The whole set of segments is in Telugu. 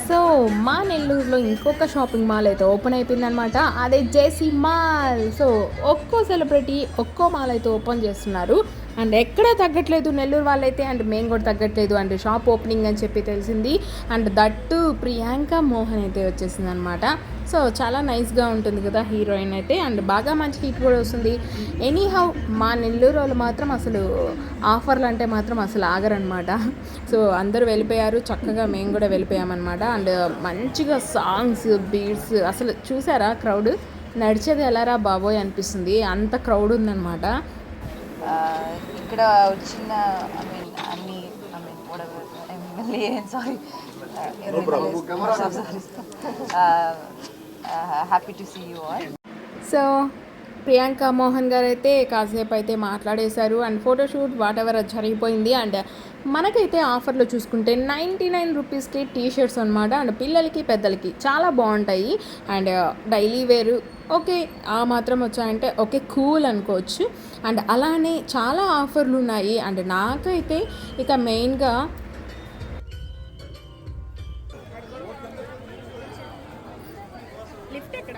సో మా నెల్లూరులో ఇంకొక షాపింగ్ మాల్ అయితే ఓపెన్ అయిపోయిందనమాట. అదే జేసీ మాల్. సో ఒక్కో సెలబ్రిటీ ఒక్కో మాల్ అయితే ఓపెన్ చేస్తున్నారు. అండ్ ఎక్కడ తగ్గట్లేదు నెల్లూరు వాళ్ళైతే, అండ్ మేము కూడా తగ్గట్లేదు. అండ్ షాప్ ఓపెనింగ్ అని చెప్పి తెలిసింది. అండ్ దట్టు ప్రియాంక మోహన్ అయితే వచ్చేసింది అనమాట. సో చాలా నైస్గా ఉంటుంది కదా హీరోయిన్ అయితే, అండ్ బాగా మంచి హిట్ కూడా వస్తుంది. ఎనీహౌ మా నెల్లూరు వాళ్ళు మాత్రం అసలు ఆఫర్లు అంటే మాత్రం అసలు ఆగరనమాట. సో అందరూ వెళ్ళిపోయారు, చక్కగా మేము కూడా వెళ్ళిపోయామన్నమాట. అండ్ మంచిగా సాంగ్స్, బీట్స్, అసలు చూసారా క్రౌడ్ నడిచేది ఎలారా బాబోయ్ అనిపిస్తుంది, అంత క్రౌడ్ ఉందన్నమాట. ఇక్కడ వచ్చిన అన్ని sorry happy to see you all. So Priyanka Mohan గారు అయితే కాసేపు అయితే మాట్లాడేశారు. అండ్ ఫోటోషూట్ వాట్ ఎవర్ జరిగిపోయింది. అండ్ మనకైతే ఆఫర్లో చూసుకుంటే 99 రూపీస్కి టీషర్ట్స్ అనమాట. అండ్ పిల్లలకి పెద్దలకి చాలా బాగుంటాయి. అండ్ డైలీ వేరు ఓకే ఆ మాత్రం వచ్చాయంటే ఓకే కూల్ అనుకోవచ్చు. అండ్ అలానే చాలా ఆఫర్లు ఉన్నాయి. అండ్ నాకైతే ఇక మెయిన్గా లిఫ్ట్ ఎక్కడ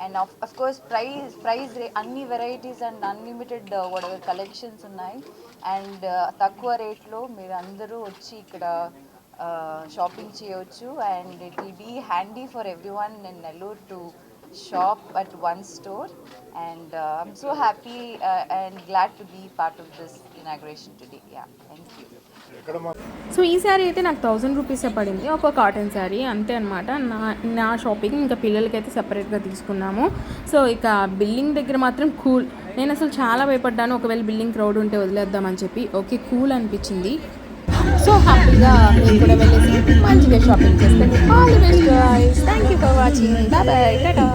అండ్ ఆఫ్ కోర్స్ ప్రైస్ అన్ని varieties and unlimited whatever collections ఉన్నాయి. అండ్ తక్కువ రేట్లో మీరు అందరూ వచ్చి ఇక్కడ షాపింగ్ చేయవచ్చు. And it will be handy for every one in Nellore to shop at one store. And I'm so happy and glad to be part of this inauguration today. Yeah, thank you. So ఈ శారీ అయితే నాకు 1000 రూపీసే పడింది, ఒక కాటన్ శారీ అంతే అనమాట. నా షాపింగ్ ఇంకా పిల్లలకైతే సెపరేట్గా తీసుకున్నాము. సో ఇక బిల్డింగ్ దగ్గర మాత్రం కూల్. నేను అసలు చాలా భయపడ్డాను, ఒకవేళ బిల్డింగ్ క్రౌడ్ ఉంటే వదిలేద్దామని చెప్పి. ఓకే కూల్ అనిపించింది. సో హ్యాపీగా మీరు కూడా వెళ్ళేసి మంచిగా షాపింగ్ చేస్తే all the best guys. Thank you for watching. Bye bye, Tata.